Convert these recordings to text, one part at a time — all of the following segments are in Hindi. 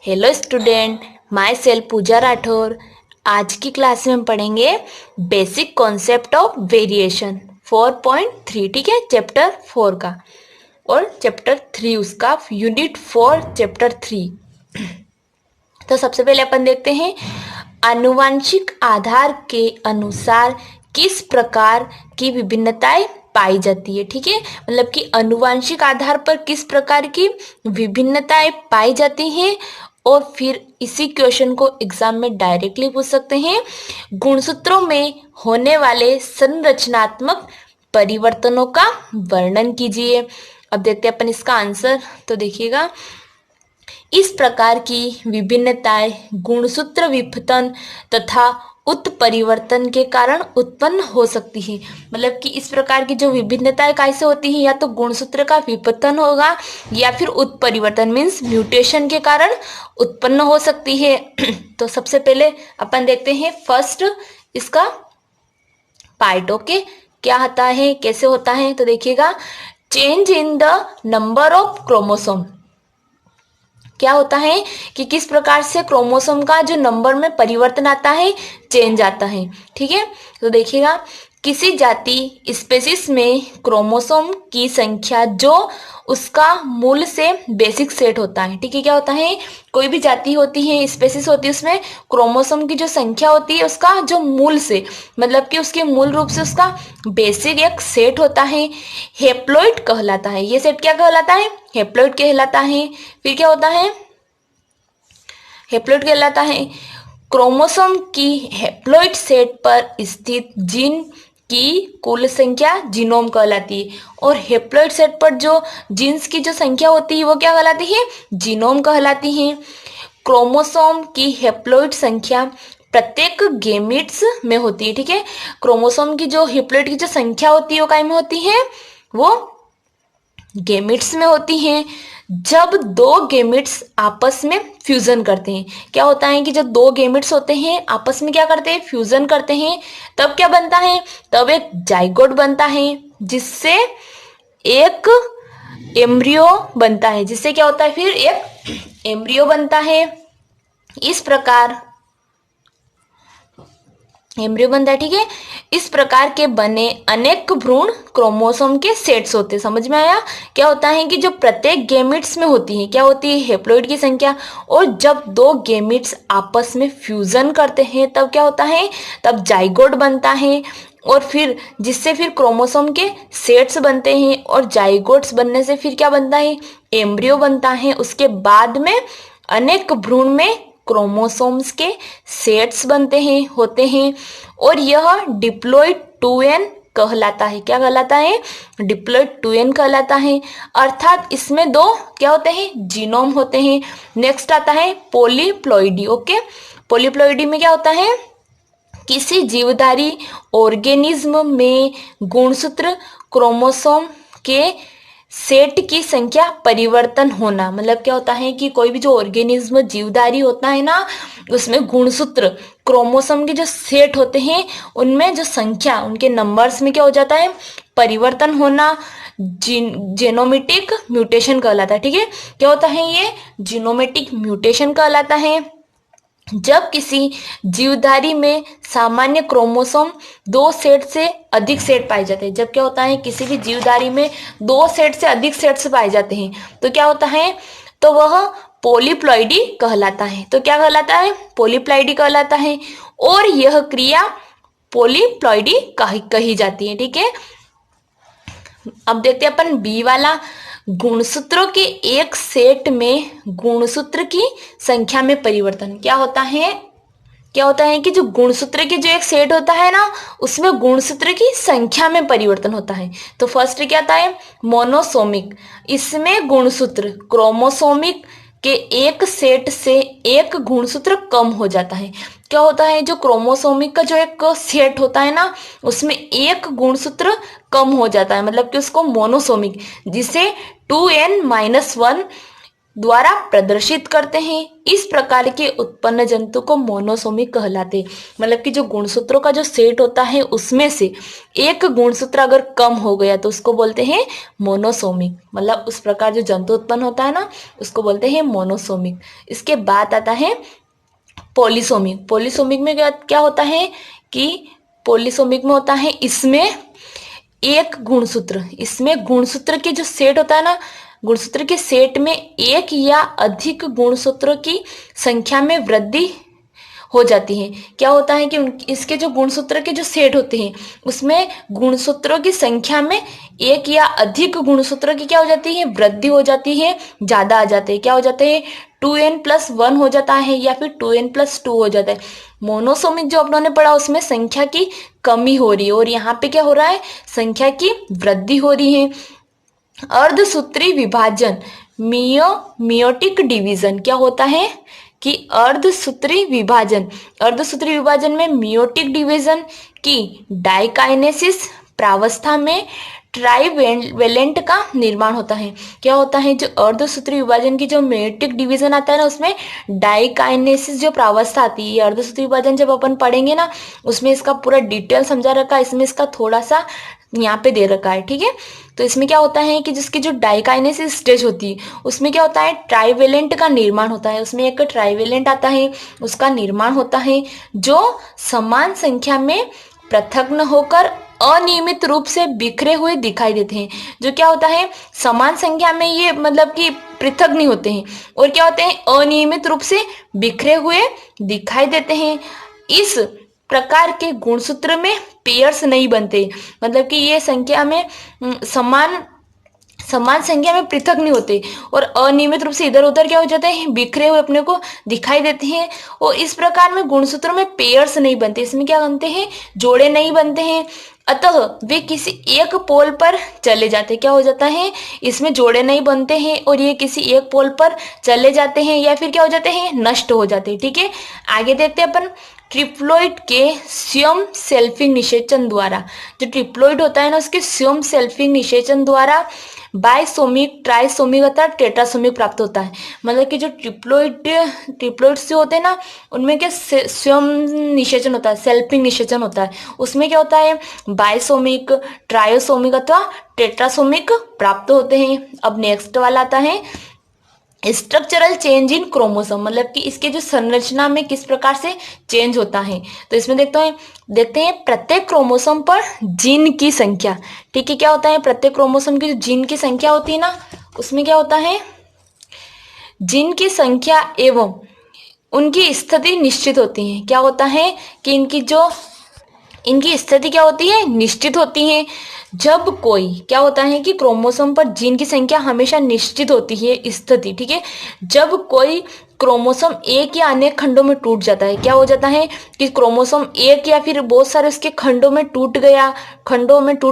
हेलो स्टूडेंट, माई सेल्फ पूजा राठौर। आज की क्लास में हम पढ़ेंगे बेसिक कॉन्सेप्ट ऑफ वेरिएशन 4.3। ठीक है, चैप्टर 4 का और चैप्टर 3 उसका यूनिट 4 चैप्टर 3। तो सबसे पहले अपन देखते हैं आनुवंशिक आधार के अनुसार किस प्रकार की विभिन्नताएं पाई जाती है। ठीक है, मतलब कि आनुवंशिक आधार पर किस प्रकार की विभिन्नताएं पाई जाती हैं। और फिर इसी क्वेश्चन को एग्जाम में डायरेक्टली पूछ सकते हैं, गुणसूत्रों में होने वाले संरचनात्मक परिवर्तनों का वर्णन कीजिए। अब देखते हैं अपन इसका आंसर। तो देखिएगा, इस प्रकार की विभिन्नताएं गुणसूत्र विघटन तथा उत्परिवर्तन के कारण उत्पन्न हो सकती है। मतलब कि इस प्रकार की जो विभिन्नताएं कैसे होती हैं, या तो गुणसूत्र का विघटन होगा या फिर उत्परिवर्तन मीन्स म्यूटेशन के कारण उत्पन्न हो सकती है। तो सबसे पहले अपन देखते हैं फर्स्ट इसका पार्ट। ओके, क्या होता है, कैसे होता है। तो देखिएगा, change in the number of chromosome. क्या होता है कि किस प्रकार से क्रोमोसोम का जो नंबर में परिवर्तन आता है, चेंज आता है। ठीक है, तो देखिएगा, किसी जाति स्पेसिस में क्रोमोसोम की संख्या जो उसका मूल से बेसिक सेट होता है। ठीक है, क्या होता है, कोई भी जाति होती है, स्पेसिस होती है, उसमें क्रोमोसोम की जो संख्या होती है उसका जो मूल से मतलब कि उसके मूल रूप से उसका बेसिक एक सेट होता है, हेप्लॉइड कहलाता है। ये सेट क्या कहलाता है, हेप्लॉइड कहलाता है। फिर क्या होता है, हेप्लॉइड कहलाता है। क्रोमोसोम की हेप्लॉइड सेट पर स्थित जीन की कुल संख्या जीनोम कहलाती है। और हेप्लॉइड सेट पर जो जीन्स की जो संख्या होती है वो क्या कहलाती है, जीनोम कहलाती है। क्रोमोसोम की हेप्लॉइड संख्या प्रत्येक गेमिट्स में होती है। ठीक है, क्रोमोसोम की जो हेप्लॉइड की जो संख्या होती है वो काय में होती है, वो गेमिट्स में होती हैं। जब दो गेमिट्स आपस में फ्यूजन करते हैं, क्या होता है कि जब दो गेमिट्स होते हैं आपस में क्या करते हैं, फ्यूजन करते हैं, तब क्या बनता है, तब एक जाइगोट बनता है, जिससे एक एम्ब्रियो बनता है। जिससे क्या होता है, फिर एक एम्ब्रियो बनता है। इस प्रकार एम्ब्रियो बनता है। ठीक है, इस प्रकार के बने अनेक भ्रूण क्रोमोसोम के सेट्स होते हैं। समझ में आया, क्या होता है कि जो प्रत्येक गेमिट्स में होती है, क्या होती है, हेप्लॉइड की संख्या। और जब दो गेमिट्स आपस में फ्यूजन करते हैं तब क्या होता है, तब जाइगोट बनता है। और फिर जिससे फिर क्रोमोसोम के सेट्स बनते हैं, और जाइगोट्स बनने से फिर क्या बनता है, एम्ब्रियो बनता है। उसके बाद में अनेक भ्रूण में क्रोमोसोम्स के सेट्स बनते हैं, होते हैं। और यह डिप्लॉइड 2n कहलाता है। क्या कहलाता है, डिप्लॉइड 2n कहलाता है। अर्थात इसमें दो क्या होते हैं, जीनोम होते हैं। नेक्स्ट आता है पॉलीप्लॉइडी। ओके, पॉलीप्लॉइडी में क्या होता है, किसी जीवधारी ऑर्गेनिज्म में गुणसूत्र क्रोमोसोम के सेट की संख्या परिवर्तन होना। मतलब क्या होता है कि कोई भी जो ऑर्गेनिज्म जीवधारी होता है ना, उसमें गुणसूत्र क्रोमोसोम के जो सेट होते हैं उनमें जो संख्या, उनके नंबर्स में क्या हो जाता है, परिवर्तन होना, जेनोमेटिक म्यूटेशन कहलाता है। ठीक है, क्या होता है, ये जीनोमेटिक म्यूटेशन कहलाता है। जब किसी जीवधारी में सामान्य क्रोमोसोम दो सेट से अधिक सेट पाए जाते हैं, जब क्या होता है, किसी भी जीवधारी में दो सेट से अधिक सेट्स पाए जाते हैं, तो क्या होता है, तो वह पॉलीप्लॉइडी कहलाता है। तो क्या कहलाता है, पॉलीप्लॉइडी कहलाता है। और यह क्रिया पॉलीप्लॉइडी कही जाती है। ठीक है, अब देखते हैं अपन बी वाला, गुणसूत्रों के एक सेट में गुणसूत्र की संख्या में परिवर्तन। क्या होता है, क्या होता है कि जो गुणसूत्र के जो एक सेट होता है ना, उसमें गुणसूत्र की संख्या में परिवर्तन होता है। तो फर्स्ट क्या आता है, मोनोसोमिक। इसमें गुणसूत्र क्रोमोसोमिक के एक सेट से एक गुणसूत्र कम हो जाता है। क्या होता है, जो क्रोमोसोमिक का जो एक सेट होता है ना, उसमें एक गुणसूत्र कम हो जाता है, मतलब कि उसको मोनोसोमिक, जिसे 2n-1 द्वारा प्रदर्शित करते हैं। इस प्रकार के उत्पन्न जंतु को मोनोसोमिक कहलाते हैं। मतलब कि जो गुणसूत्रों का जो सेट होता है उसमें से एक गुणसूत्र अगर कम हो गया तो उसको बोलते हैं मोनोसोमिक। मतलब उस प्रकार जो जंतु उत्पन्न होता है ना उसको बोलते हैं मोनोसोमिक। इसके बाद आता है पॉलीसोमिक। पॉलीसोमिक में क्या होता है कि पॉलीसोमिक में होता है इसमें एक गुणसूत्र, इसमें गुणसूत्र के जो सेट होता है ना, गुणसूत्र के सेट में एक या अधिक गुणसूत्रों की संख्या में वृद्धि हो जाती है। क्या होता है कि इसके जो गुणसूत्र के जो सेट होते हैं उसमें गुणसूत्रों की संख्या में एक या अधिक गुणसूत्रों की क्या हो जाती है, वृद्धि हो जाती है, ज्यादा आ जाते हैं। क्या हो जाते हैं, 2n+1 हो जाता है या फिर 2n+2 हो जाता है। मोनोसोमिक जो अपनों ने पढ़ा उसमें संख्या की कमी हो रही है और यहाँ पे क्या हो रहा है, संख्या की वृद्धि हो रही है। अर्धसूत्री विभाजन, मियोटिक डिवीजन, क्या होता है कि अर्धसूत्री विभाजन, अर्धसूत्री विभाजन में मियोटिक डिवीजन की डाइकाइनेसिस प्रावस्था में ट्राइवेलेंट का निर्माण होता है। क्या होता है, जो अर्धसूत्री विभाजन की जो मियोटिक डिवीजन आता है ना उसमें डाइकाइनेसिस जो प्रावस्था आती है। अर्धसूत्री विभाजन जब अपन पढ़ेंगे ना उसमें इसका पूरा डिटेल समझा रखा है, इसमें इसका थोड़ा सा यहाँ पे दे रखा है, ठीक है। तो इसमें क्या होता है कि जिसकी जो डाइकाइनेसिस स्टेज होती है उसमें क्या होता है, ट्राइवेलेंट का निर्माण होता है। उसमें एक ट्राइवेलेंट आता है, उसका निर्माण होता है जो समान संख्या में पृथक न होकर अनियमित रूप से बिखरे हुए दिखाई देते हैं। जो क्या होता है, समान संख्या में ये मतलब कि पृथक नहीं होते हैं और क्या होते हैं, अनियमित रूप से बिखरे हुए दिखाई देते हैं। इस प्रकार के गुणसूत्र में पेयर्स नहीं बनते, मतलब कि ये संख्या में समान संख्या में पृथक नहीं होते और अनियमित रूप से इधर उधर क्या हो जाते हैं, बिखरे हुए अपने को दिखाई देते हैं। और इस प्रकार में गुणसूत्रों में पेयर्स नहीं बनते, इसमें क्या बनते हैं, जोड़े नहीं बनते हैं। अतः वे किसी एक पोल पर चले जाते, क्या हो जाता है, इसमें जोड़े नहीं बनते हैं और ये किसी एक पोल पर चले जाते हैं या फिर क्या हो जाते हैं, नष्ट हो जाते हैं। ठीक है, आगे देखते हैं अपन ट्रिप्लोइड के स्वयं सेल्फिंग निषेचन द्वारा। जो ट्रिप्लोइड होता है ना उसके स्वयं सेल्फिंग निषेचन द्वारा बाइसोमिक, ट्राइसोमिक अथवा टेट्रासोमिक प्राप्त होता है। मतलब कि जो ट्रिप्लोइड्स जो होते हैं ना उनमें क्या स्वयं निषेचन होता है, सेल्फिंग निषेचन होता है। उसमें क्या होता है, बाइसोमिक, ट्रायोसोमिक अथवा टेट्रासोमिक प्राप्त होते हैं। अब नेक्स्ट वाला आता है स्ट्रक्चरल चेंज इन क्रोमोसोम, मतलब कि इसके जो संरचना में किस प्रकार से चेंज होता है। तो इसमें देखते हैं प्रत्येक क्रोमोसोम पर जीन की संख्या। ठीक है, क्या होता है, प्रत्येक क्रोमोसोम की जो जीन की संख्या होती है ना उसमें क्या होता है, जीन की संख्या एवं उनकी स्थिति निश्चित होती है। क्या होता है कि इनकी स्थिति क्या होती है, निश्चित होती है। जब कोई क्या होता है कि क्रोमोसोम पर जीन की संख्या हमेशा निश्चित होती है स्थिति। ठीक है, जब कोई क्रोमोसोम एक या अनेक खंडों में टूट जाता है, क्या हो जाता है कि क्रोमोसोम एक या फिर बहुत सारे उसके खंडों में टूट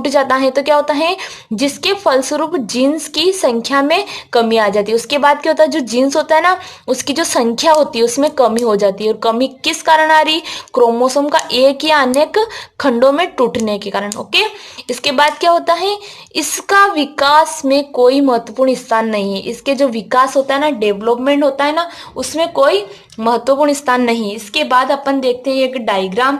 जाता है, तो क्या होता है, जिसके फलस्वरूप जीन्स की संख्या में कमी आ जाती है। उसके बाद क्या होता है, जो जीन्स होता है ना उसकी जो संख्या होती है उसमें कमी हो जाती है। और कमी किस कारण आ रही, क्रोमोसोम का एक या अनेक खंडों में टूटने के कारण। ओके, इसके बाद क्या होता है, इसका विकास में कोई महत्वपूर्ण स्थान नहीं है। इसके जो विकास होता है ना, डेवलपमेंट होता है ना, उसमें कोई महत्वपूर्ण स्थान नहीं। इसके बाद अपन देखते हैं एक डायग्राम।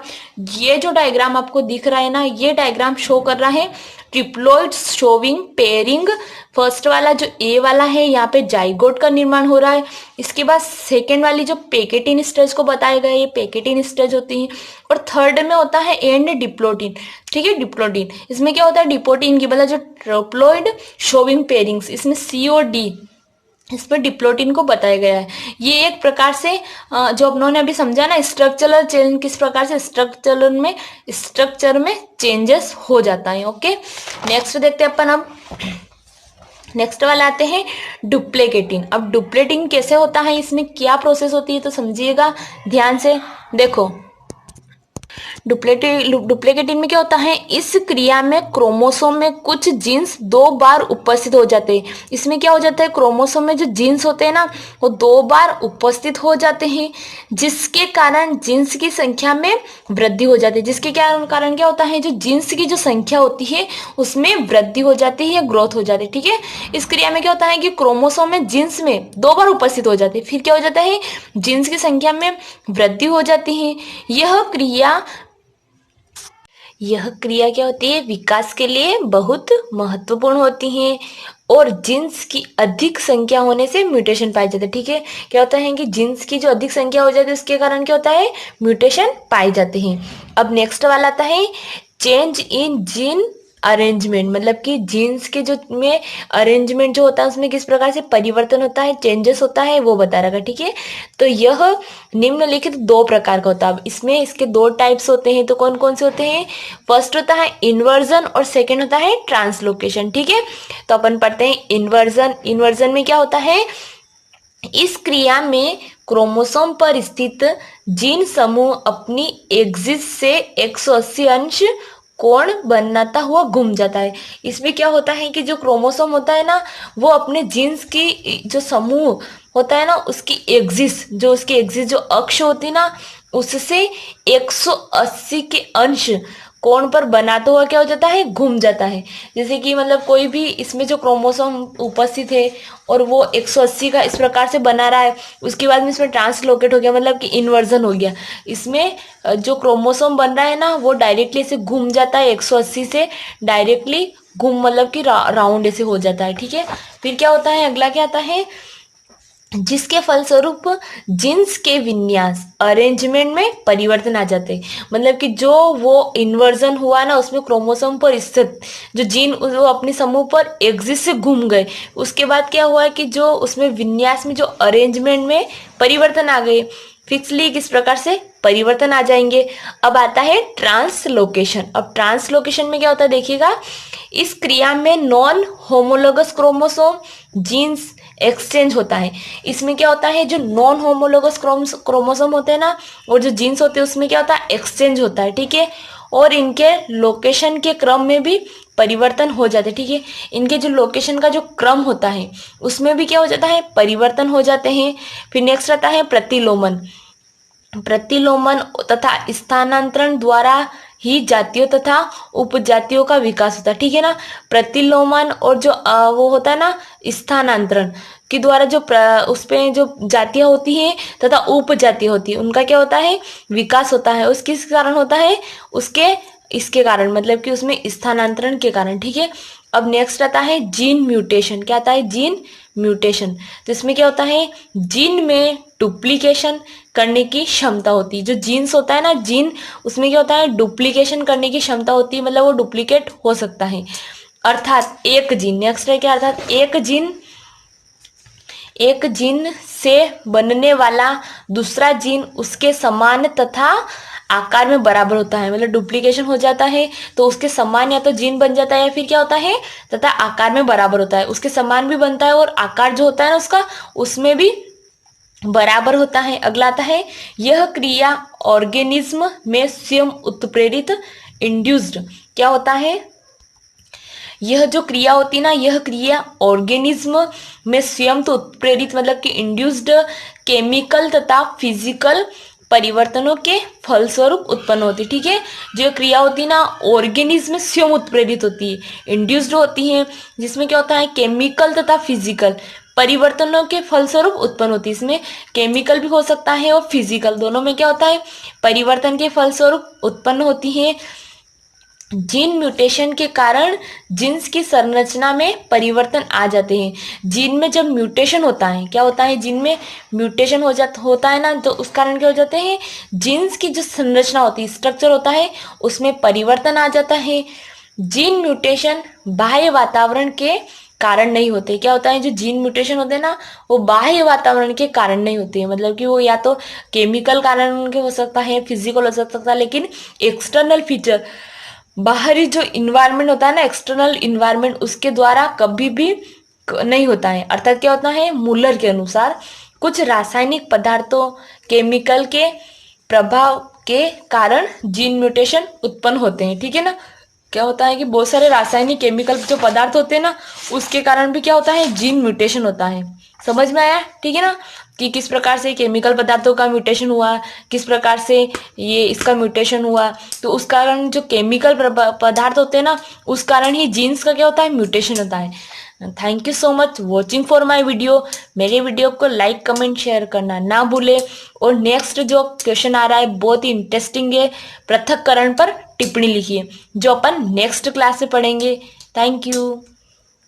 ये जो डायग्राम आपको दिख रहा है ना, ये डायग्राम शो कर रहा है ट्रिप्लोइड्स शोविंग पेयरिंग। फर्स्ट वाला जो ए वाला है यहाँ पे जाइगोट का निर्माण हो रहा है। इसके बाद सेकेंड वाली जो पेकेटिन स्टेज को बताया गया है, ये पेकेटिन स्टेज होती है। और थर्ड में होता है एंड डिप्लोटिन। ठीक है, डिप्लोटिन, इसमें क्या होता है, डिप्लोटिन की मतलब जो ट्रिप्लोइड शोविंग पेयरिंग्स, इसमें CO-D, इसमें डिप्लोटिन को बताया गया है। ये एक प्रकार से जो अपनों ने अभी समझा ना स्ट्रक्चरल चेंज, किस प्रकार से स्ट्रक्चर में चेंजेस हो जाता है। ओके, नेक्स्ट देखते हैं अपन। अब नेक्स्ट वाला आते हैं डुप्लीकेटिंग। अब डुप्लीकेटिंग कैसे होता है, इसमें क्या प्रोसेस होती है, तो समझिएगा ध्यान से। देखो, डुप्लीकेटिंग में क्या होता है, इस क्रिया में क्रोमोसोम में कुछ जीन्स 2 बार उपस्थित हो जाते हैं। इसमें क्या हो जाता है, क्रोमोसोम में जो जीन्स होते हैं ना वो 2 बार उपस्थित हो जाते हैं, जिसके कारण जीन्स की संख्या में वृद्धि हो जाती है। जिसके कारण क्या होता है, जो जीन्स की जो संख्या होती है उसमें वृद्धि हो जाती है या ग्रोथ हो जाती है। ठीक है, इस क्रिया में क्या होता है कि क्रोमोसोम में जीन्स में 2 बार उपस्थित हो जाते हैं, फिर क्या हो जाता है, जीन्स की संख्या में वृद्धि हो जाती है। यह क्रिया क्या होती है, विकास के लिए बहुत महत्वपूर्ण होती है। और जीन्स की अधिक संख्या होने से म्यूटेशन पाए जाते हैं। ठीक है, क्या होता है कि जीन्स की जो अधिक संख्या हो जाती है उसके कारण क्या होता है, म्यूटेशन पाए जाते हैं। अब नेक्स्ट वाला आता है चेंज इन जीन अरेंजमेंट, मतलब कि जीन्स के जो में अरेंजमेंट जो होता है उसमें किस प्रकार से परिवर्तन होता है, चेंजेस होता है, वो बता रखा। ठीक है, तो यह निम्नलिखित 2 प्रकार का होता है। अब इसमें इसके 2 टाइप्स होते हैं, तो कौन कौन से होते हैं, फर्स्ट होता है इन्वर्जन और सेकेंड होता है ट्रांसलोकेशन। ठीक है, तो अपन पढ़ते हैं इन्वर्जन। इन्वर्जन में क्या होता है, इस क्रिया में क्रोमोसोम पर स्थित जीन समूह अपनी एक्सिस से 180 अंश कोण बनाता हुआ घूम जाता है। इसमें क्या होता है कि जो क्रोमोसोम होता है ना वो अपने जीन्स की जो समूह होता है ना उसकी एक्सिस जो अक्ष होती है ना उससे 180 के अंश कोण पर बनाते हुआ क्या हो जाता है, घूम जाता है। जैसे कि मतलब कोई भी इसमें जो क्रोमोसोम उपस्थित है और वो 180 का इस प्रकार से बना रहा है, उसके बाद में इसमें ट्रांसलोकेट हो गया, मतलब कि इन्वर्जन हो गया। इसमें जो क्रोमोसोम बन रहा है ना वो डायरेक्टली ऐसे घूम जाता है, 180 से डायरेक्टली घूम मतलब कि राउंड ऐसे हो जाता है। ठीक है, फिर क्या होता है, अगला क्या आता है, जिसके फलस्वरूप जीन्स के विन्यास अरेंजमेंट में परिवर्तन आ जाते हैं। मतलब कि जो वो इन्वर्जन हुआ ना उसमें क्रोमोसोम पर स्थित जो जीन वो अपने समूह पर एक्सिस से घूम गए, उसके बाद क्या हुआ कि जो उसमें विन्यास में जो अरेंजमेंट में परिवर्तन आ गए, फिक्सली किस प्रकार से परिवर्तन आ जाएंगे। अब आता है ट्रांसलोकेशन। अब ट्रांसलोकेशन में क्या होता है देखिएगा, इस क्रिया में non homologous chromosome genes exchange होता है। इसमें क्या होता है, जो नॉन होमोलोगस क्रोमोसोम होते हैं ना और जो जीन्स होते हैं उसमें क्या होता है, एक्सचेंज होता है। ठीक है, और इनके लोकेशन के क्रम में भी परिवर्तन हो जाते हैं। ठीक है, इनके जो लोकेशन का जो क्रम होता है उसमें भी क्या हो जाता है, परिवर्तन हो जाते हैं। फिर नेक्स्ट आता है प्रतिलोमन। प्रतिलोमन तथा स्थानांतरण द्वारा ही जातियों तथा उपजातियों का विकास होता है। ठीक है ना, प्रतिलोमन और जो वो होता है ना स्थानांतरण के द्वारा जो उस पे जो जातियां होती हैं तथा उपजातियां होती है उनका क्या होता है, विकास होता है। उस किस कारण होता है, उसके इसके कारण, मतलब कि उसमें स्थानांतरण के कारण। ठीक है, अब नेक्स्ट आता है जीन म्यूटेशन। क्या आता है, जीन म्यूटेशन। तो इसमें क्या होता है, जीन में डुप्लीकेशन करने की क्षमता होती है। जो जीन्स होता है ना जीन, उसमें क्या होता है, डुप्लीकेशन करने की क्षमता होती है, मतलब वो डुप्लीकेट हो सकता है। अर्थात एक जीन, नेक्स्ट है क्या, अर्थात एक जीन से बनने वाला दूसरा जीन उसके समान तथा आकार में बराबर होता है। मतलब डुप्लीकेशन हो जाता है तो उसके समान या तो जीन बन जाता है या फिर क्या होता है, तथा आकार में बराबर होता है। उसके समान भी बनता है और आकार जो होता है ना उसका उसमें भी बराबर होता है। अगला आता है, यह क्रिया ऑर्गेनिज्म में स्वयं उत्प्रेरित इंड्यूस्ड। क्या होता है, यह जो क्रिया होती है ना यह क्रिया ऑर्गेनिज्म में स्वयं तो उत्प्रेरित मतलब कि इंड्यूस्ड केमिकल तथा फिजिकल परिवर्तनों के फलस्वरूप उत्पन्न होती है। ठीक है, जो क्रिया होती है ना ऑर्गेनिज्म में स्वयं उत्प्रेरित होती है, इंड्यूस्ड होती है, जिसमें क्या होता है केमिकल तथा फिजिकल परिवर्तनों के फलस्वरूप उत्पन्न होती है। इसमें केमिकल भी हो सकता है और फिजिकल, दोनों में क्या होता है, परिवर्तन के फलस्वरूप उत्पन्न होती है। जीन म्यूटेशन के कारण जीन्स की संरचना में परिवर्तन आ जाते हैं। जीन में जब म्यूटेशन होता है, क्या होता है, जीन में म्यूटेशन होता है ना, तो उस कारण क्या हो जाते हैं, जीन्स की जो संरचना होती है, स्ट्रक्चर होता है, उसमें परिवर्तन आ जाता है। जीन म्यूटेशन बाह्य वातावरण के कारण नहीं होते। क्या होता है, जो जीन म्यूटेशन होते हैं ना वो बाह्य वातावरण के कारण नहीं होते हैं, मतलब कि वो या तो केमिकल कारण उनके हो सकता है, फिजिकल हो सकता है, लेकिन एक्सटर्नल फीचर बाहरी जो इन्वायरमेंट होता है ना, एक्सटर्नल इन्वायरमेंट, उसके द्वारा कभी भी नहीं होता है। अर्थात क्या होता है, मूलर के अनुसार कुछ रासायनिक पदार्थों केमिकल के प्रभाव के कारण जीन म्यूटेशन उत्पन्न होते हैं। ठीक है ना, क्या होता है कि बहुत सारे रासायनिक केमिकल जो पदार्थ होते हैं ना, उसके कारण भी क्या होता है, जीन म्यूटेशन होता है। समझ में आया? ठीक है ना, कि किस प्रकार से केमिकल पदार्थों का म्यूटेशन हुआ, किस प्रकार से ये इसका म्यूटेशन हुआ। तो उस कारण जो केमिकल पदार्थ होते हैं ना, उस कारण ही जीन्स का क्या होता है, म्यूटेशन होता है। Thank you so much watching for my video. मेरे वीडियो को लाइक कमेंट शेयर करना ना भूले। और नेक्स्ट जो क्वेश्चन आ रहा है बहुत ही इंटरेस्टिंग है, पृथक्करण पर टिप्पणी लिखिए, जो अपन नेक्स्ट क्लास में पढ़ेंगे। Thank you.